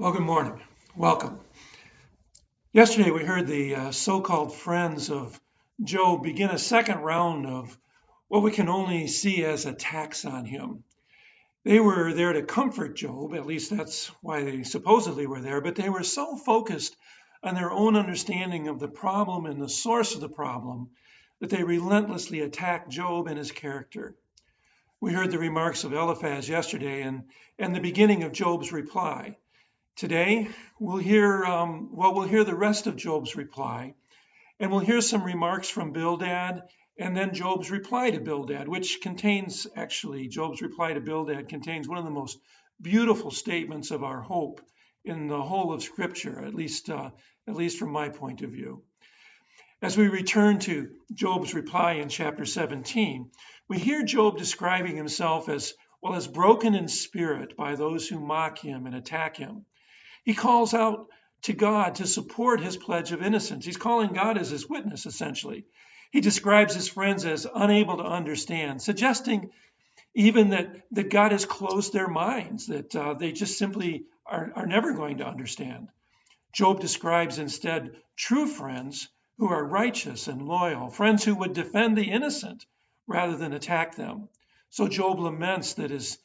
Well, good morning. Welcome. Yesterday, we heard the so-called friends of Job begin a second round of what we can only see as attacks on him. They were there to comfort Job, at least that's why they supposedly were there, but they were so focused on their own understanding of the problem and the source of the problem that they relentlessly attacked Job and his character. We heard the remarks of Eliphaz yesterday and the beginning of Job's reply. Today, we'll hear the rest of Job's reply, and we'll hear some remarks from Bildad, and then Job's reply to Bildad, Job's reply to Bildad contains one of the most beautiful statements of our hope in the whole of Scripture, at least from my point of view. As we return to Job's reply in chapter 17, we hear Job describing himself as broken in spirit by those who mock him and attack him. He calls out to God to support his pledge of innocence. He's calling God as his witness, essentially. He describes his friends as unable to understand, suggesting even that God has closed their minds, that they just simply are never going to understand. Job describes instead true friends who are righteous and loyal, friends who would defend the innocent rather than attack them. So Job laments that his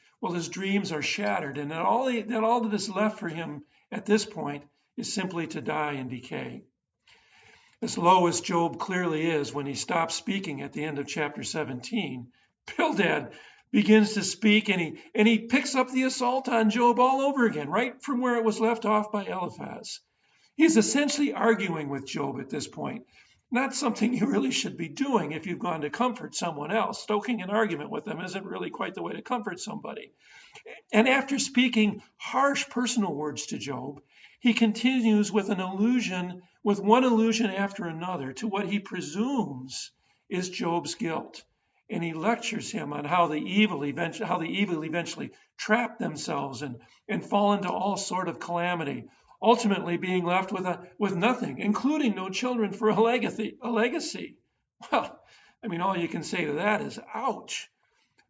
dreams are shattered and that all that is left for him at this point is simply to die and decay. As low as Job clearly is when he stops speaking at the end of chapter 17, Bildad begins to speak and he picks up the assault on Job all over again, right from where it was left off by Eliphaz. He's essentially arguing with Job at this point, not something you really should be doing if you've gone to comfort someone else. Stoking an argument with them isn't really quite the way to comfort somebody. And after speaking harsh personal words to Job, he continues with one allusion after another to what he presumes is Job's guilt. And he lectures him on how the evil eventually trap themselves and fall into all sort of calamity, ultimately being left with nothing, including no children for a legacy. Well, all you can say to that is, ouch.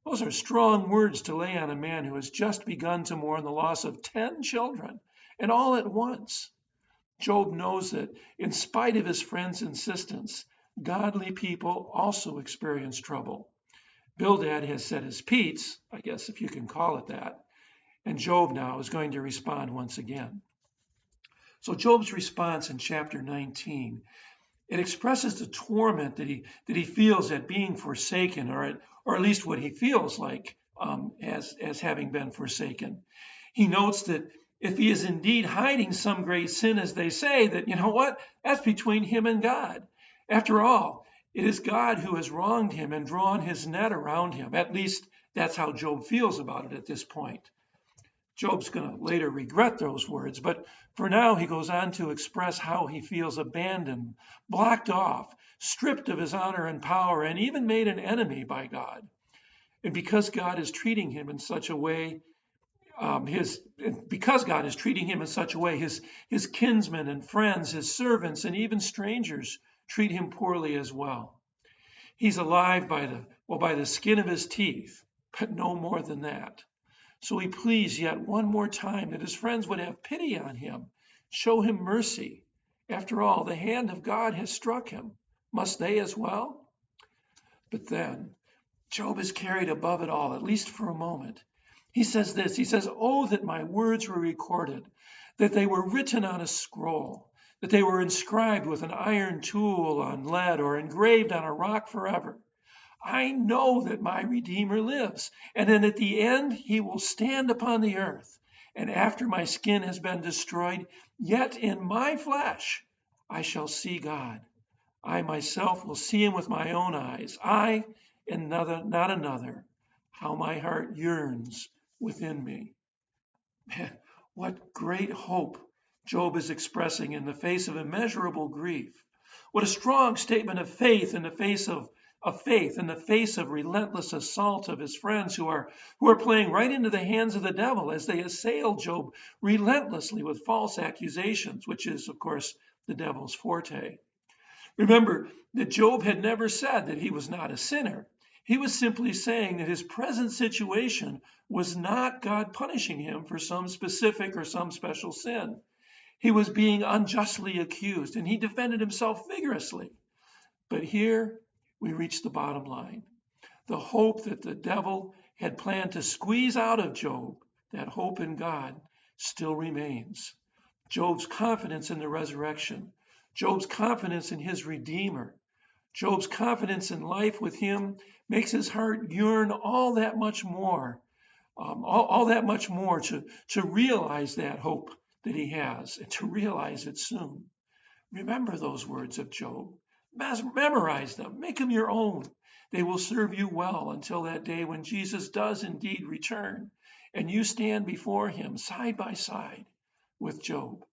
Those are strong words to lay on a man who has just begun to mourn the loss of 10 children, and all at once. Job knows that in spite of his friend's insistence, godly people also experience trouble. Bildad has said his piece, I guess if you can call it that, and Job now is going to respond once again. So Job's response in chapter 19, it expresses the torment that he feels at being forsaken, or at least what he feels like as having been forsaken. He notes that if he is indeed hiding some great sin, as they say, that, that's between him and God. After all, it is God who has wronged him and drawn his net around him. At least that's how Job feels about it at this point. Job's going to later regret those words, but for now he goes on to express how he feels abandoned, blocked off, stripped of his honor and power, and even made an enemy by God. And because God is treating him in such a way, his kinsmen and friends, his servants, and even strangers treat him poorly as well. He's alive by the skin of his teeth, but no more than that. So he pleads yet one more time that his friends would have pity on him, show him mercy. After all, the hand of God has struck him. Must they as well? But then, Job is carried above it all, at least for a moment. He says this, he says, "Oh, that my words were recorded, that they were written on a scroll, that they were inscribed with an iron tool on lead or engraved on a rock forever. I know that my Redeemer lives, and then at the end he will stand upon the earth. And after my skin has been destroyed, yet in my flesh I shall see God. I myself will see him with my own eyes. I and not another. How my heart yearns within me." Man, what great hope Job is expressing in the face of immeasurable grief. What a strong statement of faith in the face of relentless assault of his friends who are playing right into the hands of the devil as they assail Job relentlessly with false accusations, which is, of course, the devil's forte. Remember that Job had never said that he was not a sinner. He was simply saying that his present situation was not God punishing him for some specific or some special sin. He was being unjustly accused, and he defended himself vigorously. But here we reach the bottom line. The hope that the devil had planned to squeeze out of Job, that hope in God, still remains. Job's confidence in the resurrection, Job's confidence in his Redeemer, Job's confidence in life with him makes his heart yearn all that much more, all that much more to realize that hope that he has and to realize it soon. Remember those words of Job. Memorize them. Make them your own. They will serve you well until that day when Jesus does indeed return and you stand before him side by side with Job.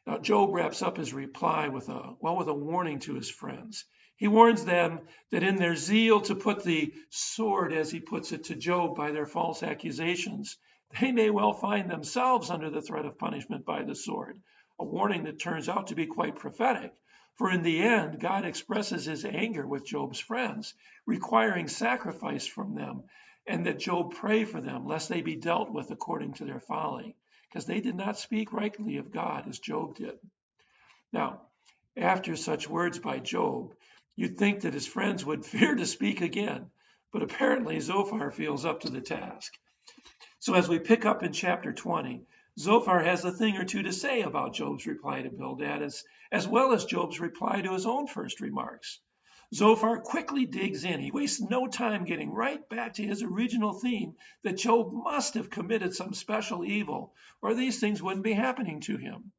Now, Job wraps up his reply with a warning to his friends. He warns them that in their zeal to put the sword, as he puts it, to Job by their false accusations, they may well find themselves under the threat of punishment by the sword, a warning that turns out to be quite prophetic. For in the end, God expresses his anger with Job's friends, requiring sacrifice from them, and that Job pray for them, lest they be dealt with according to their folly, because they did not speak rightly of God as Job did. Now, after such words by Job, you'd think that his friends would fear to speak again, but apparently Zophar feels up to the task. So as we pick up in chapter 20, Zophar has a thing or two to say about Job's reply to Bildad, as well as Job's reply to his own first remarks. Zophar quickly digs in. He wastes no time getting right back to his original theme that Job must have committed some special evil, or these things wouldn't be happening to him.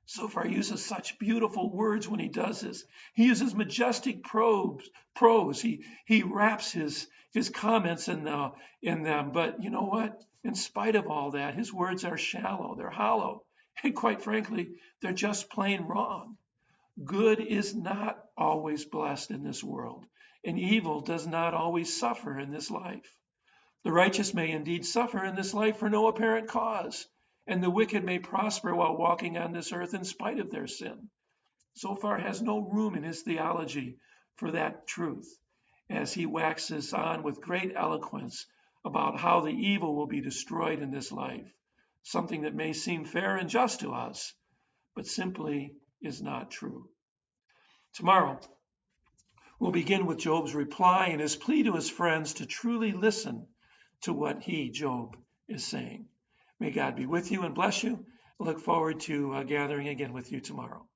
Zophar uses such beautiful words when he does this. He uses majestic prose. He wraps his comments in them. But you know what? In spite of all that, his words are shallow, they're hollow, and quite frankly, they're just plain wrong. Good is not always blessed in this world, and evil does not always suffer in this life. The righteous may indeed suffer in this life for no apparent cause, and the wicked may prosper while walking on this earth in spite of their sin. Zophar has no room in his theology for that truth, as he waxes on with great eloquence about how the evil will be destroyed in this life, something that may seem fair and just to us, but simply is not true. Tomorrow, we'll begin with Job's reply and his plea to his friends to truly listen to what he, Job, is saying. May God be with you and bless you. I look forward to gathering again with you tomorrow.